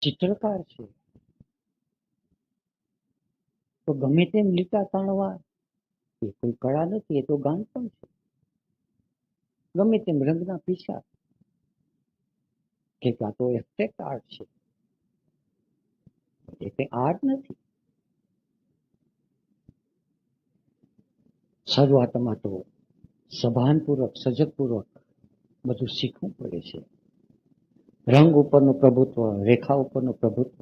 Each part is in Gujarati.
ચિત્રકાર છે તો ગમે તેમ લીટા તાણવા એ કોઈ કળા નથી, એ તો ગાન પણ છે. ગમે તેમ રંગના પીછા કે આ તો એબ્સ્ટ્રેક્ટ આર્ટ છે, એ કઈ આર્ટ નથી. શરૂઆતમાં તો સભાનપૂર્વક સજગપૂર્વક બધું શીખવું પડે છે. રંગ ઉપરનું પ્રભુત્વ, રેખા ઉપરનું પ્રભુત્વ,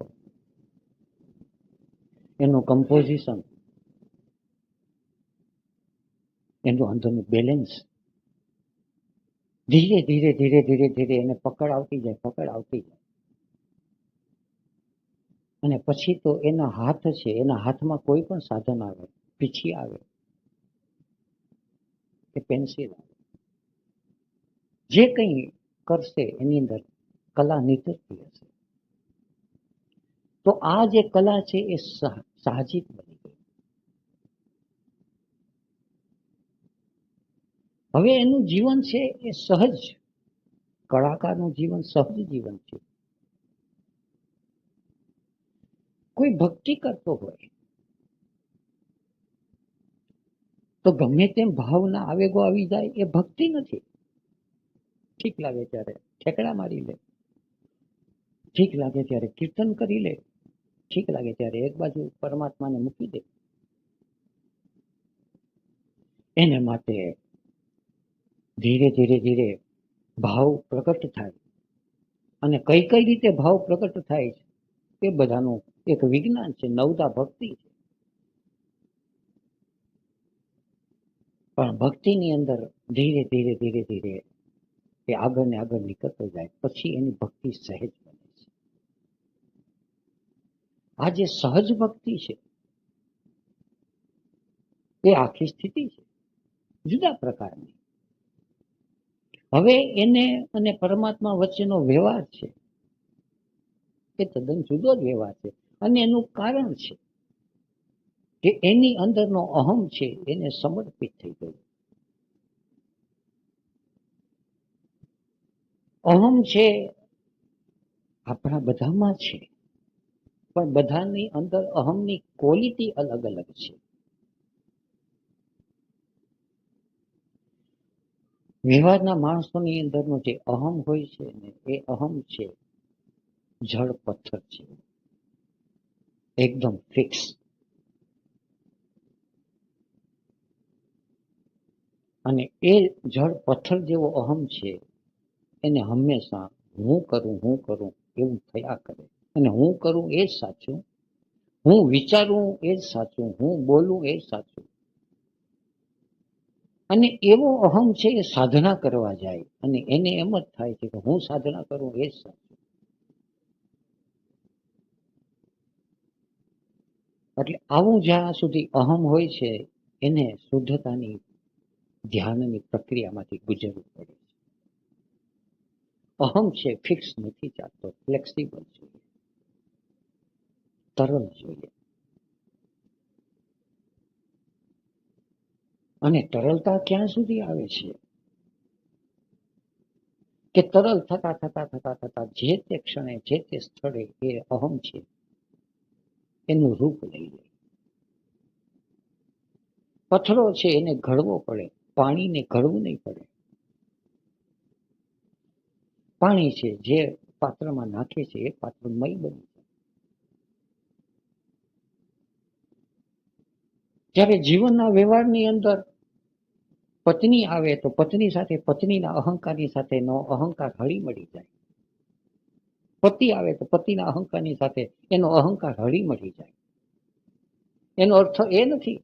એનું કમ્પોઝિશન, એનું અંદરનું બેલેન્સ, ધીરે ધીરે ધીરે ધીરે ધીરે એને પકડ આવતી જાય. અને પછી તો એના હાથ છે, એના હાથમાં કોઈ પણ સાધન આવે, પીછી આવે કે પેન્સિલ આવે, જે કંઈ કરશે એની અંદર કલા નીતરતી હશે. તો આ જે કલા છે એ સાહજિક બની ગઈ. હવે એનું જીવન છે એ સહજ, કલાકારનું જીવન સહજ જીવન છે. કોઈ ભક્તિ કરતો હોય તો ગમે તેમ ભાવના આવેગો આવી જાય, એ ભક્તિ નથી. ઠીક લાગે ત્યારે ઠેકડા મારી લે, ઠીક લાગે ત્યારે કીર્તન કરી લે, ઠીક લાગે ત્યારે એક બાજુ પરમાત્માને મૂકી દે. એને માટે ધીરે ધીરે ધીરે ભાવ પ્રગટ થાય. અને કઈ કઈ રીતે ભાવ પ્રગટ થાય છે એ બધાનું એક વિજ્ઞાન છે, નવદા ભક્તિ છે. પણ ભક્તિની અંદર ધીરે ધીરે ધીરે ધીરે એ આગળ ને આગળ નીકળતો જાય, પછી એની ભક્તિ સહેજ બને છે. આ જે સહજ ભક્તિ છે એ આખી સ્થિતિ છે, જુદા પ્રકારની. હવે એને અને પરમાત્મા વચ્ચેનો વ્યવહાર છે એ તદ્દન જુદો જ વ્યવહાર છે. અને એનું કારણ છે કે એની અંદરનો અહમ છે એને સમર્પિત થઈ ગયું. અહમ છે આપણા બધામાં છે, પણ બધાની અંદર અહમની ક્વોલિટી અલગ અલગ છે. વ્યવહારના માણસોની અંદરનો જે અહમ હોય છે ને એ અહમ છે જળ પથ્થર છે, એકદમ ફિક્સ. અને એ જળ પથ્થર જેવો અહમ છે એને હંમેશા હું કરું એવું થયા કરે. અને હું કરું એ જ સાચું, હું વિચારું એ જ સાચું, હું બોલું એ જ સાચું. અને એવો અહમ છે એ સાધના કરવા જાય અને એને એમ જ થાય છે કે હું સાધના કરું એ જ સાચું. એટલે આવું જ્યાં સુધી અહમ હોય છે એને શુદ્ધતાની ધ્યાનની પ્રક્રિયામાંથી ગુજરવું પડે છે. અહમ છે ફિક્સ નથી ચાલતો, ફ્લેક્સિબલ જોઈએ, તરલ જોઈએ. અને તરલતા ક્યાં સુધી આવે છે કે તરલ થતા થતા થતા થતા જે તે ક્ષણે જે તે સ્થળે એ અહમ છે એનું રૂપ લઈ લે. પથ્થરો છે એને ઘડવો પડે, પાણીને ઘડવું નહીં પડે. પાણી છે જે પાત્રમાં નાખે છે એ પાત્ર મય બની જાય. જ્યારે જીવનના વ્યવહારની અંદર પત્ની આવે તો પત્ની સાથે પત્નીના અહંકારની સાથેનો અહંકાર હળી મળી જાય. પતિ આવે તો પતિના અહંકારની સાથે એનો અહંકાર હળી મળી જાય. એનો અર્થ એ નથી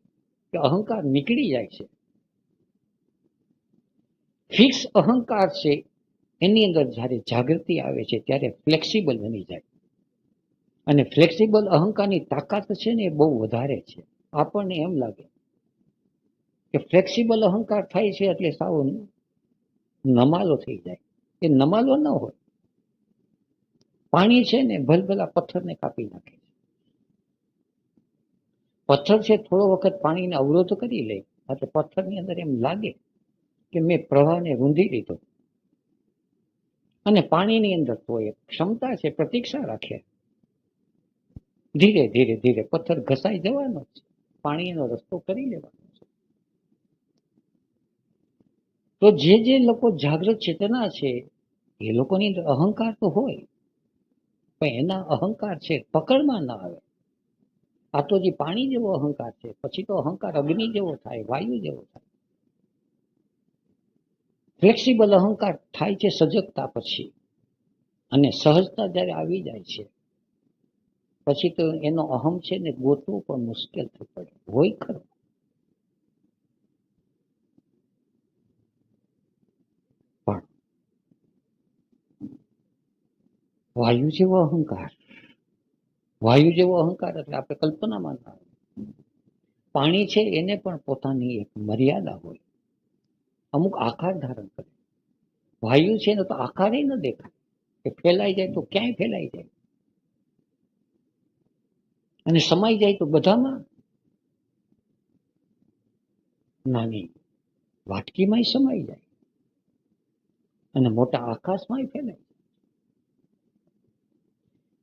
કે અહંકાર નીકળી જાય છે. ફિક્સ અહંકાર છે એની અંદર જ્યારે જાગૃતિ આવે છે ત્યારે ફ્લેક્સિબલ બની જાય. અને ફ્લેક્સિબલ અહંકારની તાકાત છે ને એ બહુ વધારે છે. આપણને એમ લાગે કે ફ્લેક્સિબલ અહંકાર થાય છે એટલે સાવ નમાલો થઈ જાય. એ નમાલો ન હોય. પાણી છે ને ભલભલા પથ્થરને કાપી નાખે છે. પથ્થર છે થોડો વખત પાણીને અવરોધ કરી લે એટલે પથ્થરની અંદર એમ લાગે કે મેં પ્રવાહને રૂંધી લીધો. અને પાણીની અંદર તો એક ક્ષમતા છે, પ્રતીક્ષા રાખે ધીરે ધીરે ધીરે પથ્થર ઘસાઈ જવાનો છે, પાણીનો રસ્તો કરી લેવાનો છે. તો જે લોકો જાગૃત ચેતના છે એ લોકોની અંદર અહંકાર તો હોય, પણ એના અહંકાર છે પકડમાં ના આવે. આ તો જે પાણી જેવો અહંકાર છે, પછી તો અહંકાર અગ્નિ જેવો થાય, વાયુ જેવો થાય. ફ્લેક્સિબલ અહંકાર થાય છે સજગતા પછી, અને સહજતા જ્યારે આવી જાય છે પછી તો એનો અહમ છે ને ગોતવું પણ મુશ્કેલ થઈ પડે. હોય ખરો, પણ વાયુ જેવો અહંકાર, વાયુ જેવો અહંકાર એટલે આપણે કલ્પનામાં ના આવે. પાણી છે એને પણ પોતાની એક મર્યાદા હોય, અમુક આકાર ધારણ કરે. વાયુ છે ને તો આકાર ન દેખાય, કે ફેલાઈ જાય તો ક્યાંય ફેલાઈ જાય, અને સમાઈ જાય તો બધામાં. નાની વાટકીમાંય સમાઈ જાય અને મોટા આકાશમાંય ફેલાય.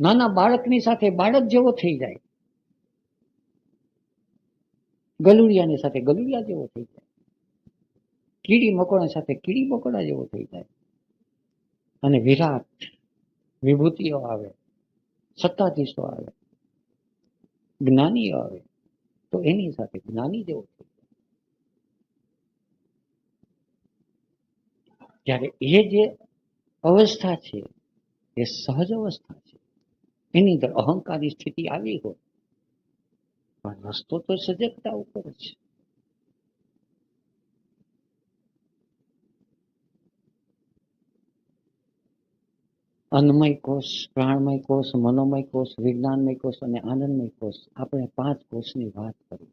નાના બાળકની સાથે બાળક જેવો થઈ જાય, ગલુડિયાની સાથે ગલુડિયા જેવો થઈ જાય, કીડી મકોડા સાથે કીડી મકોડા જેવો થઈ જાય. અને વિરાટ વિભૂતિઓ આવે, સત્તાધીશો આવે, જ્ઞાનીઓ આવે, તો એની સાથે જ્ઞાની જેવો થઈ જાય. ત્યારે એ જે અવસ્થા છે એ સહજ અવસ્થા છે, એની અંદર અહંકારની સ્થિતિ આવી હોય, પણ રસ્તો તો સજગતા ઉપર છે. અન્નમય કોષ, પ્રાણમય કોષ, મનોમય કોષ, વિજ્ઞાનમય કોષ અને આનંદમય કોષ, આપણે 5 કોષની વાત કરી.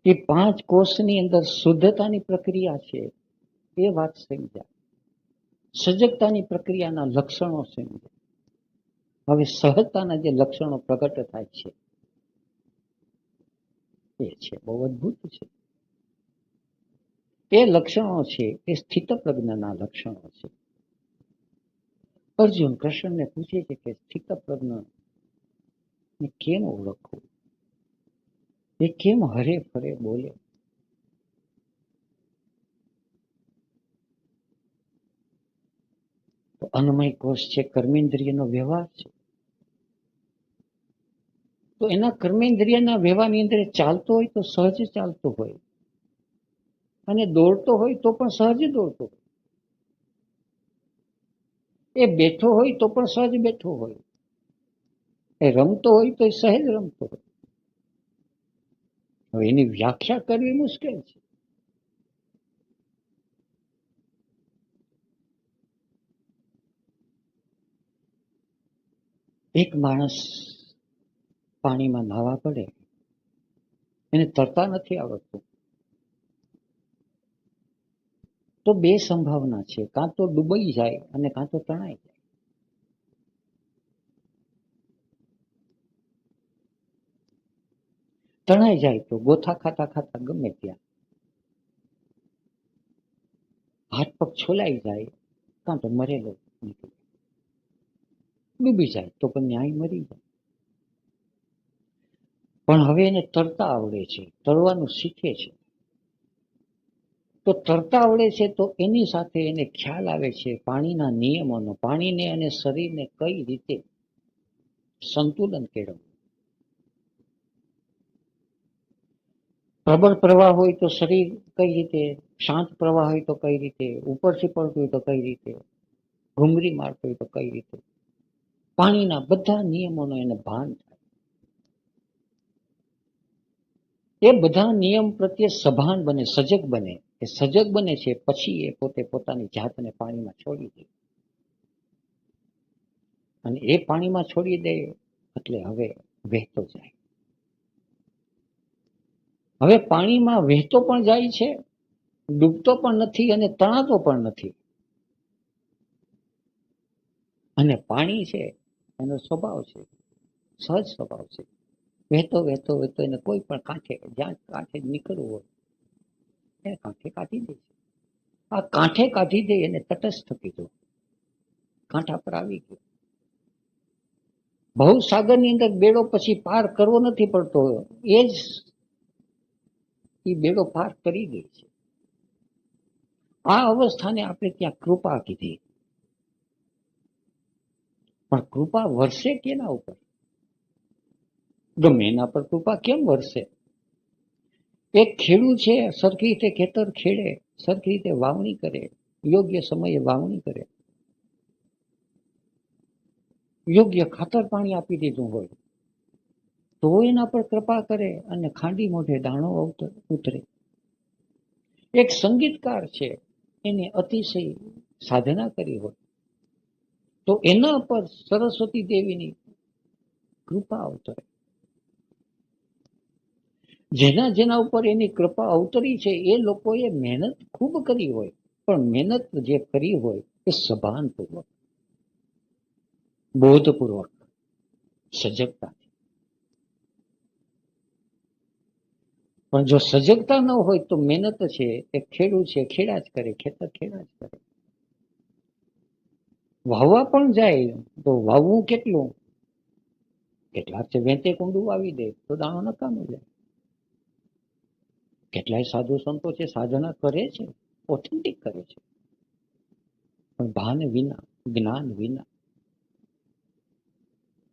એ 5 કોષની અંદર શુદ્ધતાની પ્રક્રિયા છે એ વાત સમજાય, સજગતાની પ્રક્રિયાના લક્ષણો સમજાય. હવે સહજતાના જે લક્ષણો પ્રગટ થાય છે એ છે બહુ અદભુત છે. એ લક્ષણો છે એ સ્થિત પ્રજ્ઞાના લક્ષણો છે. અર્જુન કૃષ્ણને પૂછે છે કે સ્થિત પ્રજ્ઞ કેમ ઓળખવું, એ કેમ હરે ફરે બોલે. તો અન્નમય કોષ છે, કર્મેન્દ્રિયનો વ્યવહાર છે. તો એના કર્મેન્દ્રિયના વ્યવહારની અંદર ચાલતો હોય તો સહજ ચાલતો હોય, અને દોડતો હોય તો પણ સહજ દોડતો હોય, એ બેઠો હોય તો પણ સહજ બેઠો હોય, એ રમતો હોય તો સહેજ રમતો હોય. હવે એની વ્યાખ્યા કરવી મુશ્કેલ છે. એક માણસ પાણીમાં નાહવા પડે, એને તરતા નથી આવડતું, તો 2 સંભાવના છે, કાં તો ડૂબાઈ જાય અને કાં તો તણાઈ જાય. તણાઈ જાય તો ગોથા ખાતા ખાતા ગમે ત્યાં હાથ પગ છોલાઈ જાય, કાં તો મરેલો નીકળે. ડૂબી જાય તો પણ ન્યાય મરી જાય. પણ હવે એને તરતા આવડે છે, તરવાનું શીખે છે. તો તરતા આવડે છે તો એની સાથે એને ખ્યાલ આવે છે પાણીના નિયમોનો, પાણીને અને શરીરને કઈ રીતે સંતુલન કેળવવું. પ્રબળ પ્રવાહ હોય તો શરીર કઈ રીતે, શાંત પ્રવાહ હોય તો કઈ રીતે, ઉપરથી પડતું હોય તો કઈ રીતે, ઘૂમરી મારતું હોય તો કઈ રીતે, પાણીના બધા નિયમોનો એને ભાન થાય. એ બધા નિયમ પ્રત્યે સભાન બને, સજગ બને. એ સજગ બને છે પછી એ પોતે પોતાની જાતને પાણીમાં છોડી દે, અને એ પાણીમાં છોડી દે એટલે હવે વહેતો જાય. હવે પાણીમાં વહેતો પણ જાય છે, ડૂબતો પણ નથી અને તણાતો પણ નથી. અને પાણી છે એનો સ્વભાવ છે, સહજ સ્વભાવ છે. વહેતો વહેતો વહેતો એને કોઈ પણ કાંઠે, જ્યાં કાંઠે નીકળવું હોય એને કાંઠે કાઢી દે છે. આ કાંઠે કાઢી દે એને તટસ્થ કીધું, કાંઠા પર આવી ગયો. ભવસાગરની અંદર બેડો પછી પાર કરવો નથી પડતો, એ જ એ બેડો પાર કરી ગઈ છે. આ અવસ્થાને આપણે ત્યાં કૃપા કીધી. પણ કૃપા વરસે કેના ઉપર? ગમે એના પર કૃપા કેમ વરસે? એક ખેડૂત છે, સરખી રીતે ખેતર ખેડે, સરખી રીતે વાવણી કરે, યોગ્ય સમયે વાવણી કરે, યોગ્ય ખાતર પાણી આપી દીધું હોય, તો એના પર કૃપા કરે અને ખાંડી મોઢે દાણો ઉતરે. એક સંગીતકાર છે, એને અતિશય સાધના કરી હોય, તો એના પર સરસ્વતી દેવીની કૃપા અવતરે. જેના જેના ઉપર એની કૃપા અવતરી છે, એ લોકોએ મહેનત ખૂબ કરી હોય, પણ મહેનત જે કરી હોય એ સભાનપૂર્વક, બોધપૂર્વક, સજગતા. પણ જો સજગતા ન હોય તો મહેનત છે એ ખેડૂત છે ખેડા જ કરે, ખેતર ખેડા જ કરે. વાવવા પણ જાય તો વાવવું કેટલું? કેટલાક છે વેંતે કુંડું વાવી દે તો દાણો નકામો જાય. કેટલાય સાધુ સંતો છે, સાધના કરે છે, ઓથેન્ટિક કરે છે, પણ ભાન વિના, જ્ઞાન વિના.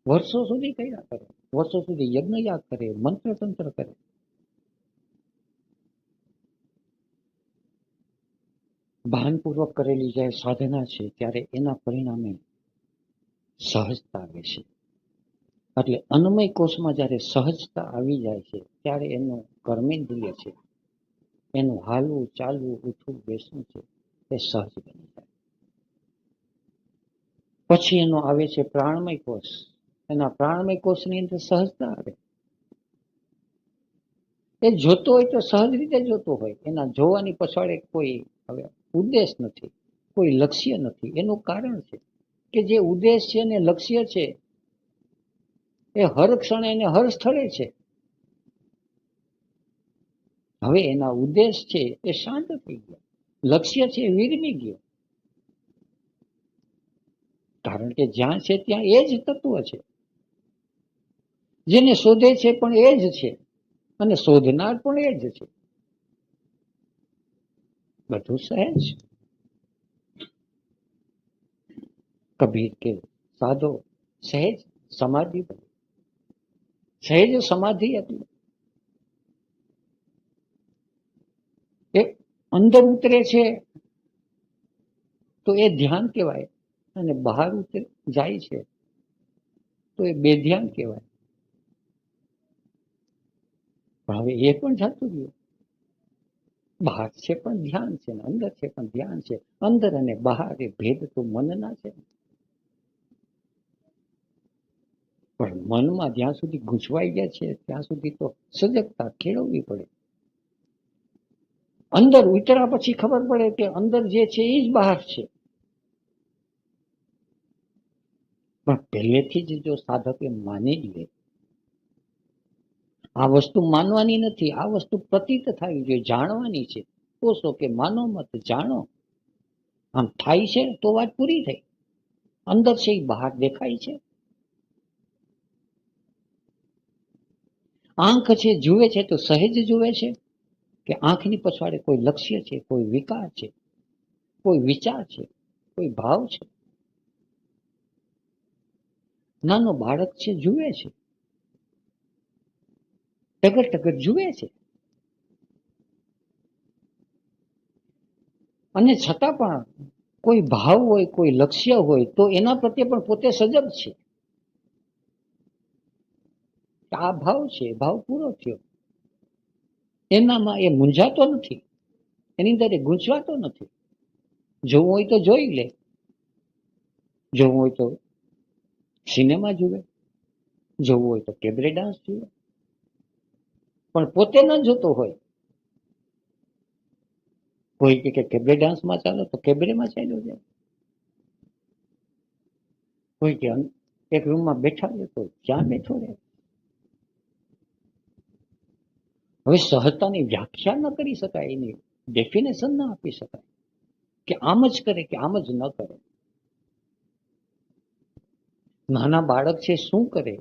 વર્ષો સુધી કર્યા કરે, વર્ષો સુધી યજ્ઞ યાગ કરે, મંત્ર તંત્ર કરે, ભાનપૂર્વક કરેલી જાય સાધના છે, ત્યારે એના પરિણામે સહજતા આવે છે. એટલે અન્નમય કોષમાં જ્યારે સહજતા આવી જાય છે, ત્યારે એનું કર્મેન્દ્રિય છે, એનું હાલવું ચાલવું ઉઠવું બેસવું છે, એ સહજ બની જાય. પછી એનો આવે છે પ્રાણમય કોષ. એના પ્રાણમય કોષની અંદર સહજતા આવે. એ જોતો હોય તો સહજ રીતે જોતો હોય, એના જોવાની પછાડે કોઈ હવે ઉદ્દેશ નથી, કોઈ લક્ષ્ય નથી. એનું કારણ છે કે જે ઉદ્દેશ છે અને લક્ષ્ય છે એ હર ક્ષણે અને હર સ્થળે છે. હવે એના ઉદ્દેશ છે એ શાંત થઈ ગયો, લક્ષ્ય છે એ વિરમી ગયો. કારણ કે જ્યાં છે ત્યાં એ જ તત્વ છે, જેને શોધે છે પણ એ જ છે, અને શોધનાર પણ એ જ છે. બધું સહેજ. કબીર કે સાધો સહેજ સમાધિ, સહેજ સમાધિ એટલે એ અંદર ઉતરે છે તો એ ધ્યાન કહેવાય, અને બહાર ઉતરે જાય છે તો એ બેધ્યાન કહેવાય. પણ હવે એ પણ જાતું રહ્યું. બહાર છે પણ ધ્યાન છે, અંદર છે પણ ધ્યાન છે. અંદર અને બહાર એ ભેદ તો મનના છે. પણ મનમાં જ્યાં સુધી ગૂંચવાઈ ગયા છે ત્યાં સુધી તો સજગતા કેળવવી પડે. અંદર ઉતર્યા પછી ખબર પડે કે અંદર જે છે એ જ બહાર છે. પણ પહેલેથી જ જો સાધકે માની લે, આ વસ્તુ માનવાની નથી, આ વસ્તુ પ્રતીત થવી જોઈએ, જાણવાની છે. કોશો કે માનો મત જાણો, આમ થાય છે તો વાત પૂરી થઈ. અંદર છે એ બહાર દેખાય છે. આંખ છે જુએ છે તો સહેજ જુએ છે કે આંખની પછાડે કોઈ લક્ષ્ય છે, કોઈ વિકાર છે, કોઈ વિચાર છે, કોઈ ભાવ છે. નાનો બાળક છે જુએ છે, ટગર ટગર જુએ છે, અને છતાં પણ કોઈ ભાવ હોય, કોઈ લક્ષ્ય હોય તો એના પ્રત્યે પણ પોતે સજગ છે. આ ભાવ છે, ભાવ પૂરો થયો, એનામાં એ મૂંઝાતો નથી, એની અંદર એ ગૂંચવાતો નથી. જોવું હોય તો જોઈ લે, જોવું હોય તો સિનેમા જુએ, જોવું હોય તો કેબરે ડાન્સ જુએ, પણ પોતે ન જોતો હોય. કોઈ કે કેબરે ડાન્સમાં ચાલો તો કેબરેમાં ચાલ્યો જાય. કોઈ કે એક રૂમમાં બેઠા રહે તો ક્યાં બેઠો રહે. હવે સહજતાની વ્યાખ્યા ન કરી શકાય, એની ડેફિનેશન ન આપી શકાય કે આમ જ કરે કે આમ જ ન કરે. નાના બાળક છે શું કરે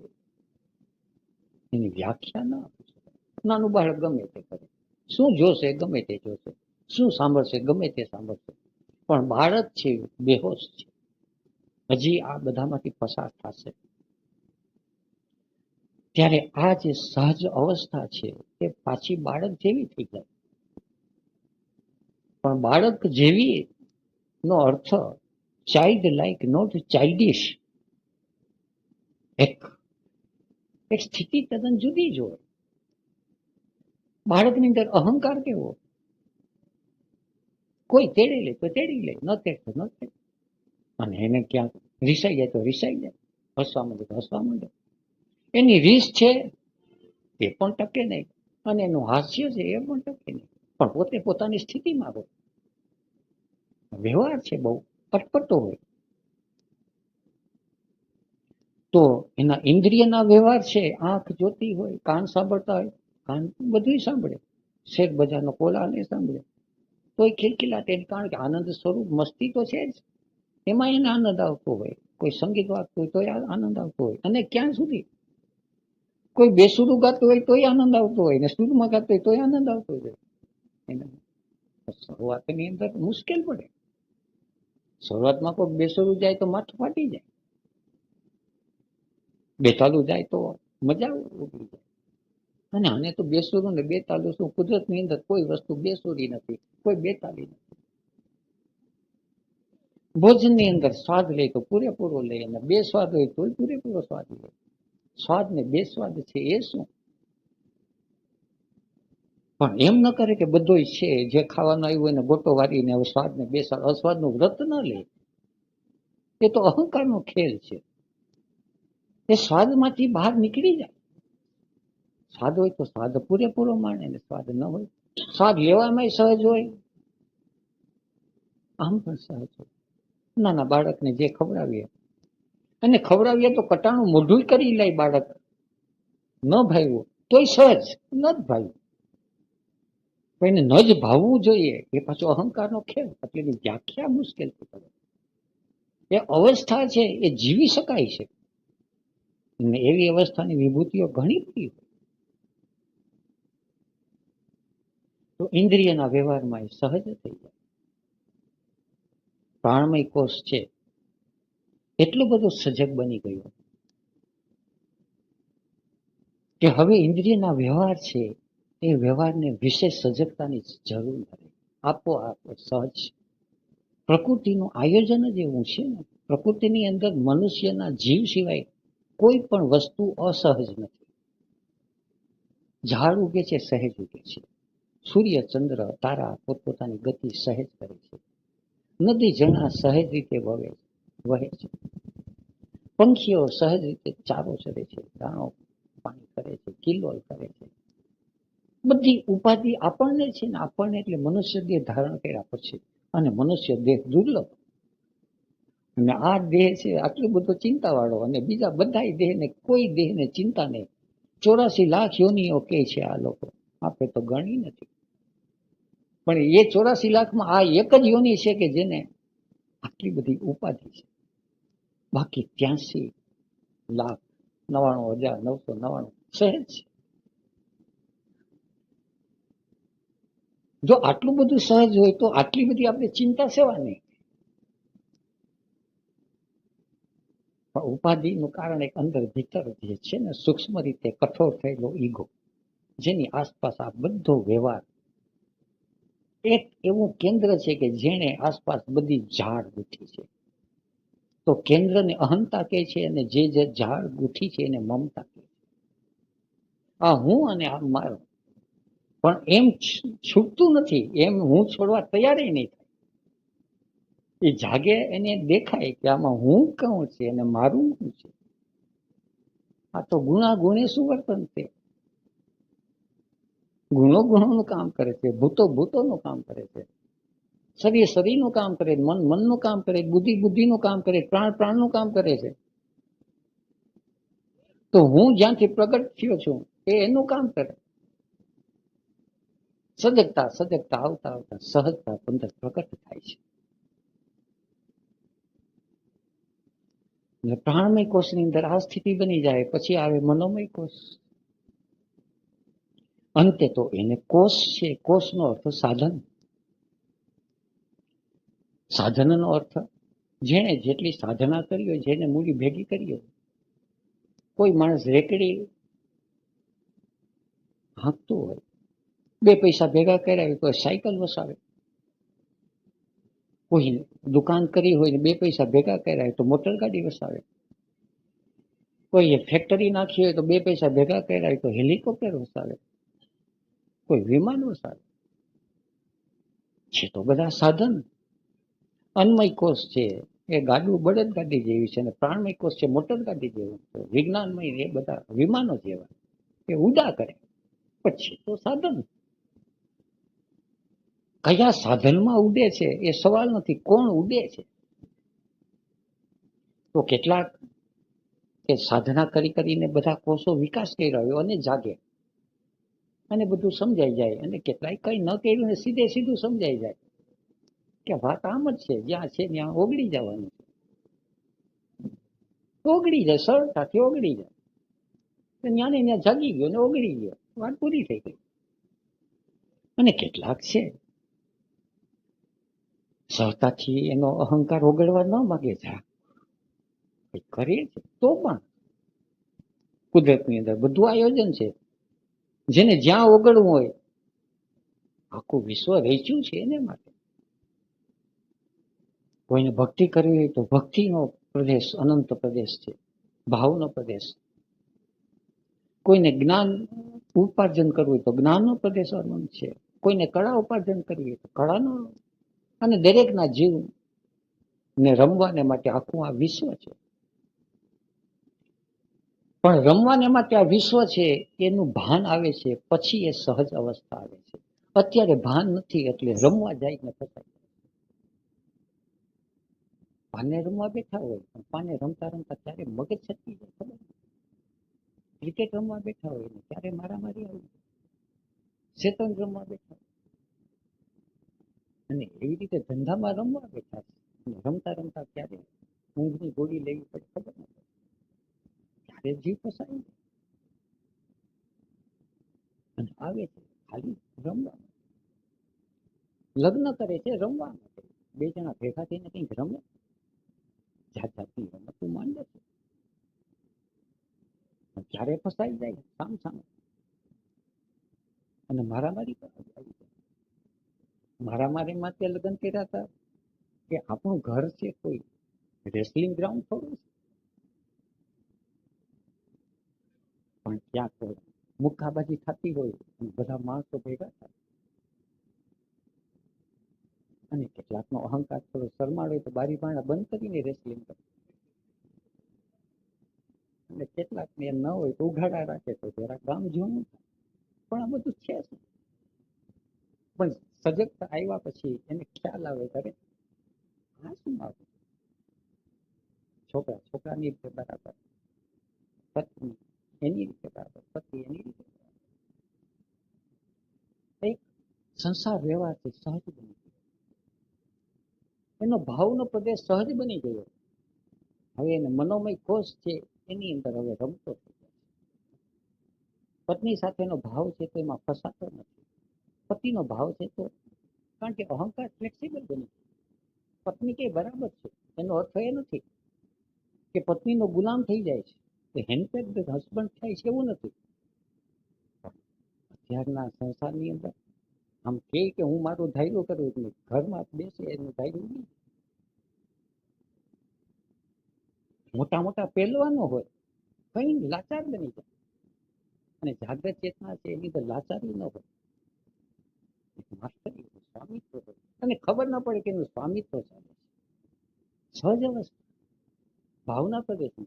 એની વ્યાખ્યા ના આપી શકાય. નાનું બાળક ગમે તે કરે, શું જોશે ગમે તે જોશે, શું સાંભળશે ગમે તે સાંભળશે, પણ બાળક છે બેહોશ છે, હજી આ બધામાંથી પસાર થશે. ત્યારે આ જે સહજ અવસ્થા છે એ પાછી બાળક જેવી થઈ જાય. પણ બાળક જેવી નો અર્થ ચાઇલ્ડ લાઈક, નોટ ચાઇલ્ડિશ. એક સ્થિતિ તદ્દન જુદી જ હોય. બાળકની અંદર અહંકાર કેવો, કોઈ તેડી લે તો તેડી લે, ન તેડતો ન તેડે, અને એને ક્યાંક રીસાઈ જાય તો રીસાઈ જાય, હસવા માંડે તો હસવા માંડે. એની રીસ છે એ પણ ટકે નહીં, અને એનું હાસ્ય છે એ પણ ટકે નહીં, પણ પોતે પોતાની સ્થિતિમાં હોય. વ્યવહાર છે બહુ અટપટો હોય. તો એના ઇન્દ્રિયના વ્યવહાર છે, આંખ જોતી હોય, કાન સાંભળતા હોય, કાન બધું સાંભળે, શેર બજારનો કોલાહલ સાંભળે, તોય ખિલખિલાટ, કારણ કે આનંદ સ્વરૂપ મસ્તી તો છે જ, એમાં એને આનંદ આવતો હોય. કોઈ સંગીત વાગતું હોય તોય આનંદ આવતો હોય, અને ક્યાં સુધી કોઈ બેસુરું ગાતું હોય તોય આનંદ આવતો હોય, ને સુરમાં ગાતું હોય તોય આનંદ આવતો હોય. એને શરૂઆતની અંદર મુશ્કેલ પડે. શરૂઆતમાં કોઈ બેસુરું જાય તો માથું ફાટી જાય, બેતાલું જાય તો મજા ઉડી જાય. અને આને તો બેસુરું ને બેતાલું શું, કુદરતની અંદર કોઈ વસ્તુ બેસુરી નથી, કોઈ બેતાલી નથી. ભોજનની અંદર સ્વાદ લે તો પૂરેપૂરો લે, અને બે સ્વાદ હોય તોય પૂરેપૂરો સ્વાદ લે. સ્વાદ ને બે સ્વાદ છે એ શું? પણ એમ ન કરે કે બધો છે જે ખાવાનું આવ્યું હોય ને ગોટો વારીને હવે સ્વાદ ને બે સ્વાદ, અસ્વાદનું વ્રત ન લે. એ તો અહંકારનો ખેલ છે. એ સ્વાદમાંથી બહાર નીકળી જાય. સ્વાદ હોય તો સ્વાદ પૂરેપૂરો માણે, ને સ્વાદ ન હોય, સ્વાદ લેવામાં સહજ હોય, આમ પણ સહજ હોય. નાના બાળકને જે ખવડાવીએ, અને ખવડાવીએ તો કટાણું મોઢું કરી લે બાળક, ન ભાવ્યું તોય સહજ, ન જ ભાવ્યું એને ન જ ભાવવું જોઈએ. એ પાછો અહંકારનો ખેલ, એટલે એની વ્યાખ્યા મુશ્કેલ પડે. એ અવસ્થા છે એ જીવી શકાય છે, એવી અવસ્થાની વિભૂતિઓ ઘણી બધી હોય. તો ઇન્દ્રિયના વ્યવહારમાં એ સહજ થઈ જાય. પ્રાણમય કોષ છે એટલો બધો સજગ બની ગયો કે હવે ઇન્દ્રિયના વ્યવહાર છે એ વ્યવહારને વિશેષ સજગતાની જરૂર નથી. આપોઆપ સહજ. પ્રકૃતિનું આયોજન જ એવું છે ને, પ્રકૃતિની અંદર મનુષ્યના જીવ સિવાય કોઈ પણ વસ્તુ અસહજ નથી. ઝાડ ઉગે છે સહેજ ઉગે છે, સૂર્ય ચંદ્ર તારા પોતપોતાની ગતિ સહેજ કરે છે, નદી ઝરણા સહેજ રીતે વહે છે, પંખીઓ સહજ રીતે ચારો ચરે છે, દાણો પાણી કરે છે, કિલ્લોલ કરે છે. બધી ઉપાધિ આપણને છે ને, આપણને એટલે મનુષ્ય દેહ ધારણ કર્યા પછી, અને મનુષ્ય દેહ દુર્લભ, અને આ દેહ છે આટલું બધું ચિંતા વાળો, અને બીજા બધા દેહને કોઈ દેહને ચિંતા નહીં. 84 લાખ યોનિઓ કે છે આ લોકો, આપણે તો ગણી નથી. પણ એ 84 લાખમાં આ એક જ યોની છે કે જેને આટલી બધી ઉપાધિ છે. બાકી 83,99,999 સહેજ છે. જો આટલું બધું સહજ હોય તો આટલી બધી આપણે ચિંતા સેવાની? ઉપાધિનું કારણ એક અંદર ભીતર જે છે ને સૂક્ષ્મ રીતે કઠોર થયેલો ઈગો, જેની આસપાસ આ બધો વ્યવહાર એક એવું કેન્દ્ર છે કે જેને આસપાસ બધી ઝાડ ઉઠી છે. તો કેન્દ્રને અહંતા કહે છે, અને જે ઝાડ ઉઠી છે એને મમતા કહે છે. આ હું અને આ મારો, પણ એમ છૂટતું નથી, એમ હું છોડવા તૈયાર નહીં થાય. એ જાગે એને દેખાય કે આમાં હું કહું છે અને મારું શું છે. આ તો ગુણે શું વર્તન છે. ગુણો ગુણોનું કામ કરે છે, ભૂતો ભૂતોનું કામ કરે છે, શરીર શરીરનું કામ કરે, મન મનનું કામ કરે, બુદ્ધિ બુદ્ધિનું કામ કરે, પ્રાણ પ્રાણનું કામ કરે છે. તો હું જ્યાંથી પ્રગટ થયો છું એ એનું કામ કરે. સજગતા સજગતા આવતા આવતા સહજતા અંદર પ્રગટ થાય છે. એટલે પ્રાણમય કોષની અંદર આ સ્થિતિ બની જાય પછી આવે મનોમય કોષ. અંતે તો એને કોષ છે. કોષનો અર્થ સાધન. સાધનનો અર્થ જેણે જેટલી સાધના કરી હોય, જેને મૂડી ભેગી કરી હોય. કોઈ માણસ રેકડી હાંકતું હોય, 2 પૈસા ભેગા કર્યા હોય તો સાયકલ વસાવે. કોઈ દુકાન કરી હોય ને 2 પૈસા ભેગા કર્યા હોય તો મોટર ગાડી વસાવે. કોઈએ ફેક્ટરી નાખી હોય તો 2 પૈસા ભેગા કર્યા હોય તો હેલિકોપ્ટર વસાવે. કોઈ વિમાન વસાવે. છે તો બધા સાધન. અન્નમય કોષ છે એ ગાડું બળદ ગાડી જેવી છે, અને પ્રાણમય કોષ છે મોટર ગાડી જેવું છે. વિજ્ઞાનમય એ બધા વિમાનો જેવા એ ઉડા કરે. પછી તો સાધન. કયા સાધનમાં ઉડે છે એ સવાલ નથી, કોણ ઉડે છે. તો કેટલાક કે સાધના કરી કરીને બધા કોષો વિકાસ કર્યો હોય અને જાગે અને બધું સમજાઈ જાય, અને કેટલાય કઈ ન કર્યું ને સીધે સીધું સમજાઈ જાય કે વાત આમ જ છે, જ્યાં છે ત્યાં ઓગળી જવાનું છે. ઓગળી જાય, સરળતાથી ઓગળી જાય. ત્યાં ને ત્યાં જાગી ગયો ને ઓગળી ગયો, વાત પૂરી થઈ ગઈ. અને કેટલાક છે સરળતાથી એનો અહંકાર ઓગળવા ન માગે છે, કરે છે તો પણ કુદરતની અંદર બધું આયોજન છે. જેને જ્યાં ઓગળવું હોય, આખું વિશ્વ રચ્યું છે એને માટે. કોઈને ભક્તિ કરવી હોય તો ભક્તિનો પ્રદેશ અનંત પ્રદેશ છે, ભાવનો પ્રદેશ. કોઈને જ્ઞાન ઉપાર્જન કરવું હોય તો જ્ઞાનનો પ્રદેશ અનંત છે. કોઈને કળા ઉપાર્જન કરવી હોય તો કળાનો. અને દરેકના જીવ ને રમવાને માટે આખું આ વિશ્વ છે. પણ રમવાને માટે આ વિશ્વ છે એનું ભાન આવે છે પછી એ સહજ અવસ્થા આવે છે. અત્યારે ભાન નથી એટલે રમવા જાય ને ફસાય. પાને રમવા બેઠા હોય પણ પાને રમતા રમતા ક્યારે મગજ છટકી જાય ખબર. ક્રિકેટ રમવા બેઠા હોય ને ત્યારે મારામારી આવી, શેતંગ રમવા બેઠા અને એવી રીતે ધંધામાં રમવા બેઠા અને રમતા રમતા ક્યારે ઊંઘની ગોળી લેવી પડે ખબર નથી. ક્યારે જીવ ફસાય અને આવે છે ખાલી રમવા. લગ્ન કરે છે રમવા માટે, 2 જણા ભેગા થઈને કંઈક રમે, જાત જાતની રમતું માંડે છે. ક્યારે ફસાઈ જાય સામ સામે અને મારામારી પર આવી જાય. મારામારીમાં તે લગ્ન કર્યા હતા કે આપણું ઘર છે કોઈ રેસલિંગ ગ્રાઉન્ડ થોડું છે. પણ ક્યાંક મુક્કાબાજી થતી હોય બધા માણસો ભેગા થાય અને કેટલાકનો અહંકાર થોડો શરમાળ હોય તો બારી બારણા બંધ કરીને રેસલિંગ કરે, અને કેટલાકને એમ ન હોય તો ઉઘાડા રાખે તો જરા ગામ જોવું. પણ આ બધું છે. પણ સજગતા આવ્યા પછી એને ખ્યાલ આવે કરે આ શું આવે. છોકરા છોકરાની રીતે બરાબર, પત્ની એની રીતે બરાબર, પતિ એની રીતે. એક સંસાર વ્યવહારથી સહજ બની ગયો, એનો ભાવનો પ્રદેશ સહજ બની ગયો. હવે એને મનોમય કોષ છે એની અંદર હવે રમતો થઈ જાય. પત્ની સાથેનો ભાવ છે તો એમાં ફસાતો નથી. પતિનો ભાવ છે તો, કારણ કે અહંકાર ફ્લેક્સિબલ બની ગયો. પત્ની કે બરાબર છે એનો અર્થ એ નથી કે પત્નીનો ગુલામ થઈ જાય છે, એ હેન્ડપેડ હસબન્ડ થાય છે એવું નથી. અત્યારના સંસારની અંદર આમ કે હું મારું ધાર્યું કરું એટલે ઘરમાં બેસે એનું ધાર્યું નહીં. મોટા મોટા પહેલવાનો હોય કઈ લાચાર બની જાય, અને જાગ્રત ચેતના છે એની તો લાચારી ન હોય, માસ્ટરી સ્વામિત્વ હોય, અને ખબર ન પડે કે એનું સ્વામિત્વ ચાલે છે. સહજ અવસ્થા ભાવના પ્રદેશ,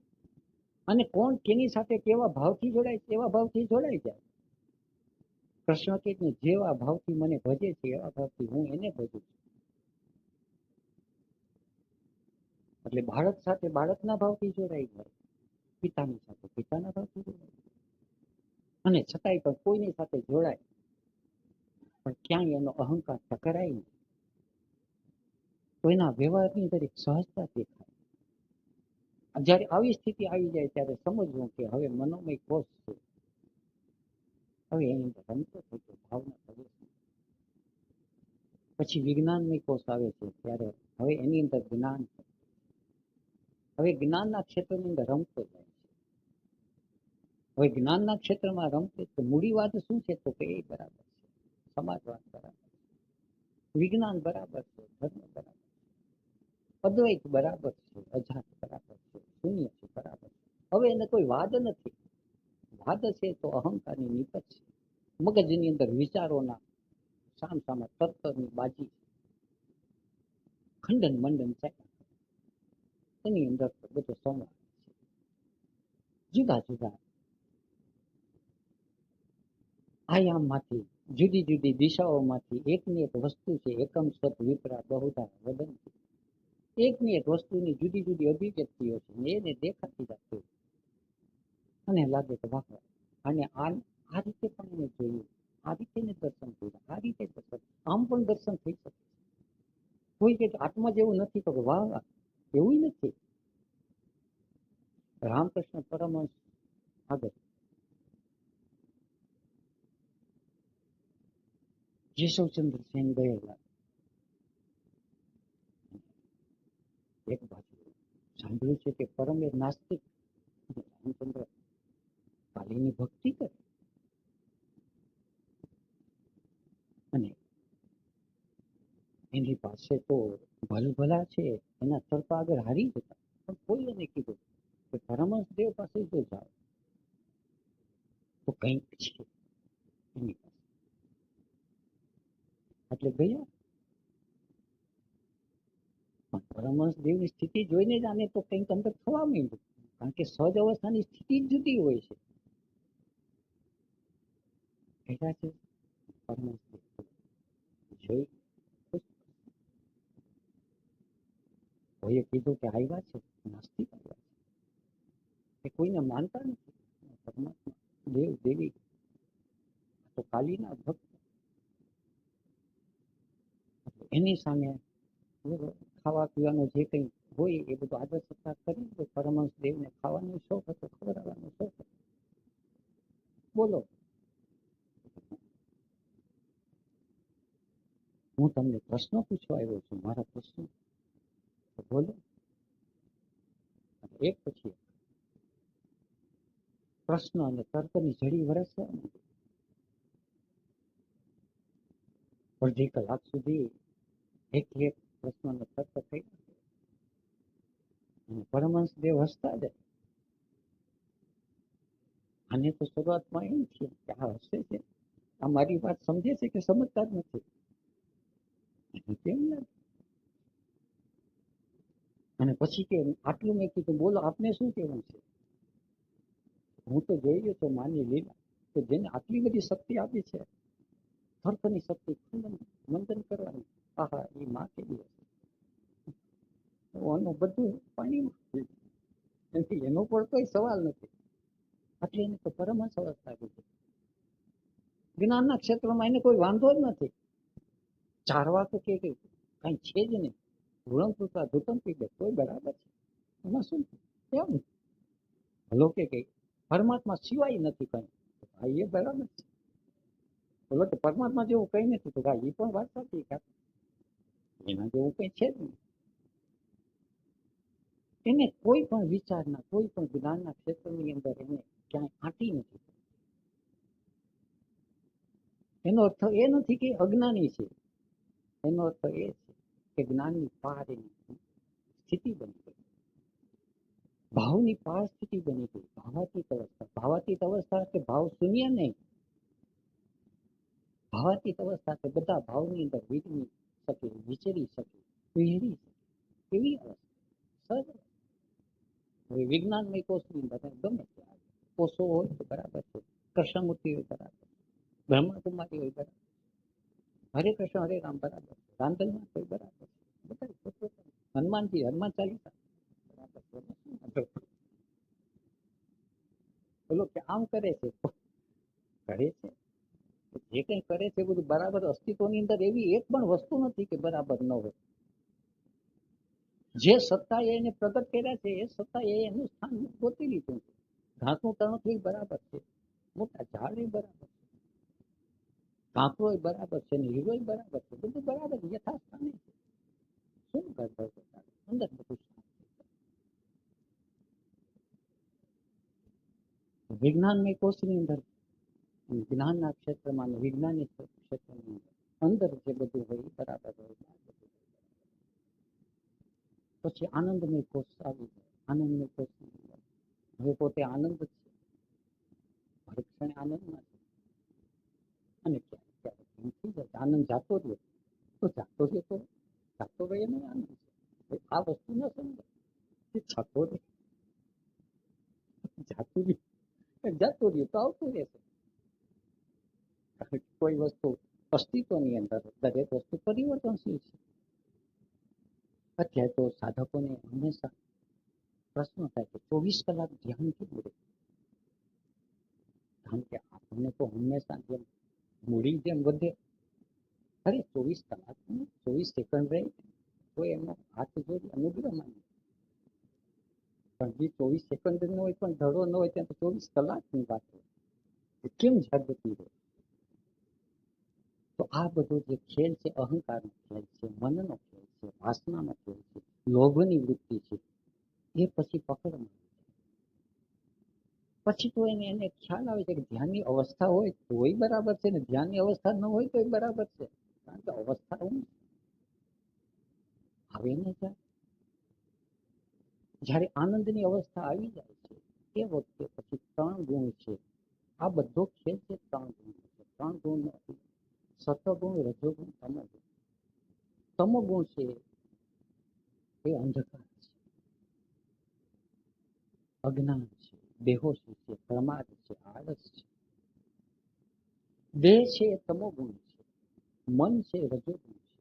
અને કોણ કેની સાથે કેવા ભાવથી જોડાય એવા ભાવથી જોડાઈ જાય. કૃષ્ણ કે જેવા ભાવથી મને ભજે છે એવા ભાવથી હું એને ભજું છું. એટલે બાળક સાથે બાળકના ભાવથી જોડાઈ જાય, પિતાની સાથે પિતાના ભાવથી જોડાય, અને છતાંય પણ કોઈની સાથે જોડાય પણ ક્યાંય એનો અહંકાર ટકરાય નહીં. કોઈના વ્યવહારની અંદર એક સહજતા દેખાય. જ્યારે આવી સ્થિતિ આવી જાય ત્યારે સમજવું કે હવે મનોમય કોષ છે, હવે એની અંદર રમતો થઈ ગયો, ભાવના પ્રવેશ. પછી વિજ્ઞાનમય કોષ આવે છે ત્યારે હવે એની અંદર જ્ઞાન, હવે જ્ઞાનના ક્ષેત્રની અંદર રમતો જાય છે. હવે જ્ઞાનના ક્ષેત્રમાં રમતો તો મૂડીવાદ શું છે તો કે એ બરાબર છે, સમાજવાદ બરાબર છે, વિજ્ઞાન બરાબર છે, ધર્મ બરાબર છે, અદ્વૈત બરાબર છે, અજાત બરાબર છે, શૂન્ય છે બરાબર છે. હવે એને કોઈ વાદ નથી. વાદ છે તો અહંકારની નિપજ છે, મગજની અંદર વિચારોના સામસામા તર્કની બાજી, ખંડન મંડન ચાલ્યા, એની અંદર બધો સંવાદ છે. જુદા જુદા આયામમાંથી, જુદી જુદી દિશાઓમાંથી એકની એક વસ્તુ છે, એકમ સત વિપરા બહુધા વદંતી. એકની એક વસ્તુની જુદી જુદી અભિવ્યક્તિઓ છે, એને દેખાતી રાખે અને લાગે કે વાહ, અને આ રીતે પણ એને જોયું, આ રીતે દર્શન કર્યું, આ રીતે દર્શન, આમ પણ દર્શન થઈ શકે. કોઈ કે આત્મા જેવું નથી તો વાહ વાહ, એવું નથી. રામકૃષ્ણ પરમહંસ આગળ કેશવચંદ્ર સેન ગયેલા, એક બાજુ સાંભળ્યું છે કે પરમ એ નાસ્તિક, રામચંદ્ર કાલીની ભક્તિ કરે અને એની પાસે તો ભલભલા છે, એના તર્ક આગળ હારી જતા, પણ કોઈ એને કીધું કે પરમહંસ દેવ પાસે જો જાઓ તો કંઈક છે એની પાસે. એટલે ગયા, પણ પરમહંસ દેવની સ્થિતિ જોઈને જ આને તો કંઈક અંદર થવા માંડ્યું, કારણ કે સહજ અવસ્થાની સ્થિતિ જ જુદી હોય છે. ભેગા છે પરમહંસ દેવ જોઈ, કોઈએ કીધું કે આવ્યા છે નાસ્તિક, આવ્યા છે એ કોઈને માનતા નથી. પરમાત્મા દેવ દેવી તો કાલીના ભક્ત, એની સામે ખાવા પીવાનું જે કંઈ હોય એ બધું આદર સત્કાર કરી. તો પરમહંસ દેવને ખાવાનો શોખ હતો, ખવડાવવાનો શોખ હતો. બોલો, હું તમને પ્રશ્ન પૂછવા આવ્યો છું, મારા પ્રશ્ન બોલો. એક પછી પ્રશ્ન અને તર્કની જડી વરસવા માંડી. અડધી કલાક સુધી એક એક પ્રશ્નનો તર્ક થઈ અને પરમહંસ દેવ હસતા જાય. આને તો શરૂઆતમાં એમ છે કે આ હસે છે, આ મારી વાત સમજે છે કે સમજતા જ નથી, કેમ લાગે. અને પછી કે આટલું મેં કીધું, બોલો આપને શું કહેવું છે. હું તો જોઈ ગયો તો માની લીલા કે જેને આટલી બધી શક્તિ આપી છે, તર્કની શક્તિ, ખંડન મંથન કરવાની, આહા એ માં કેવી હશે. એનું બધું પાણીમાં, એનો પણ કોઈ સવાલ નથી. એટલે એને તો પરમહંસ અવસ્થા કીધી. જ્ઞાનના ક્ષેત્રમાં એને કોઈ વાંધો જ નથી. ચારવા તો કે કઈ છે જ નહીં, ધૂળમ કૃપા ધૂતમ પીડે કોઈ બરાબર છે, એમાં શું કેમ ભલો કે પરમાત્મા સિવાય નથી કઈ, એ બરાબર છે. બોલો તો પરમાત્મા જેવું કઈ નથી, તો એ પણ વાત સાચી, એના જેવું કઈ છે જ નહીં. એને કોઈ પણ વિચારના, કોઈ પણ જ્ઞાનના ક્ષેત્રની અંદર એને ક્યાંય આંટી નથી. એનો અર્થ એ નથી કે અજ્ઞાની છે, એનો અર્થ એ છે કે જ્ઞાનની પાર એની સ્થિતિ બની ગઈ, ભાવની પાર સ્થિતિ બની ગઈ, ભાવાતીત અવસ્થા. ભાવાતીત અવસ્થા કે ભાવ શૂન્ય નહીં, ભાવાતીત અવસ્થા કે બધા ભાવની અંદર વિચરી શકે, વિચરી શકે, વિહરી શકે એવી અવસ્થા સહજ. હવે વિજ્ઞાનમય કોષની અંદર ગમે ત્યાં કોષો હોય તો બરાબર છે, કૃષ્ણમૂર્તિ હોય બરાબર, બ્રહ્માકુમારી હોય બરાબર, હરે કૃષ્ણ હરે રામ બરાબર, રામધનમાં હોય બરાબર, બધા હનુમાનજી હનુમાન ચાલીસા બરાબર. બોલો કે આમ કરે છે, કરે છે, જે કઈ કરે છે બધું બરાબર. અસ્તિત્વની અંદર એવી એક પણ વસ્તુ નથી કે બરાબર ન હોય. જે સત્તાએ એને પ્રગટ કર્યા છે એ સત્તાએ એનું સ્થાન ગોતી લીધું છે. ઘાસનું તણખલું બરાબર છે, મોટા ઝાડ બરાબર છે, કાંકરો બરાબર છે, હીરો બરાબર છે, બધું બરાબર યથાસ્થાને છે. શું ગડબડ બતાવે અંદર બધું વિજ્ઞાનની કોષની અંદર, જ્ઞાનના ક્ષેત્રમાં, વિજ્ઞાનની ક્ષેત્રની અંદર જે બધું હોય બરાબર હોય. પછી આનંદમય કોષ આવી જાય. આનંદમય કોષ હવે પોતે આનંદ જ છે, હરેક આનંદમાં છે. અને ક્યારેક થઈ જાય આનંદ જાતો રહ્યો તો જાતો રહ્યો તો જાતો રહે એનો આનંદ છે. આ વસ્તુ ન સમજાય કે જાતો રહે, જાતું રહ્યું જાતો રહ્યો તો આવતું રહેશે. કોઈ વસ્તુ અસ્તિત્વની અંદર દરેક વસ્તુ પરિવર્તનશીલ છે. અત્યારે તો સાધકોને હંમેશા પ્રશ્ન થાય કે 24 કલાક ધ્યાન કેવું રહે? કારણ કે આપણને તો હંમેશા જેમ મૂડી જેમ વધે, અરે 24 કલાક 24 સેકન્ડ રહે તો એનો હાથ જોડી અનુગ્રહ માને. પણ જે 24 સેકન્ડ ન હોય પણ ધડો ન હોય ત્યાં તો 24 કલાકની વાત હોય. કેમ જાગૃતિ રહે? તો આ બધો જે ખેલ છે, અહંકારનો ખેલ છે, મનનો ખેલ છે, વાસનાનો ખેલ છે, લોભની વૃત્તિ છે, એ પછી પકડમાં પછી તો એને ખ્યાલ આવે છે કે ધ્યાનની અવસ્થા હોય તોય બરાબર છે ને ધ્યાનની અવસ્થા ન હોય તોય બરાબર છે. કારણ કે અવસ્થા હું આવે ને જ્યારે આનંદની અવસ્થા આવી જાય છે એ વખતે પછી 3 ગુણ છે. આ બધો ખેલ છે 3 ગુણ છે. 3 ગુણ નથી, સત્વગુણ, રજોગુણ, તમોગુણ. તમોગુણ છે એ અંધકાર છે, અજ્ઞાન છે, બેહોશી છે, પ્રમાદ છે, આળસ છે. દેહ છે એ તમોગુણ છે, મન છે રજોગુણ છે,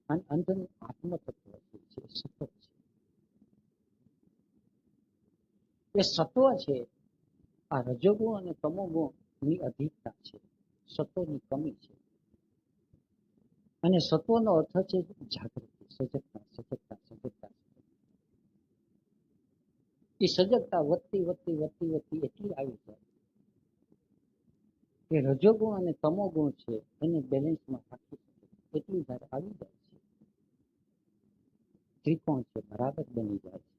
અને અંદરનું આત્મતત્વ છે સત્વ છે. એ સત્વ છે આ રજોગુણ અને તમોગુણની અધિકતા છે, સત્વની કમી છે. અને સત્વનો અર્થ છે જાગૃતિ, સજગતા, સજગતા, સજગતા. એ સજગતા વધતી વધતી વધતી વધતી એટલી આવી જાય કે રજોગુણ અને તમોગુણ છે એને બેલેન્સમાં રાખી શકે એટલી જ્યારે આવી જાય છે, ત્રિકોણ છે બરાબર બની જાય છે,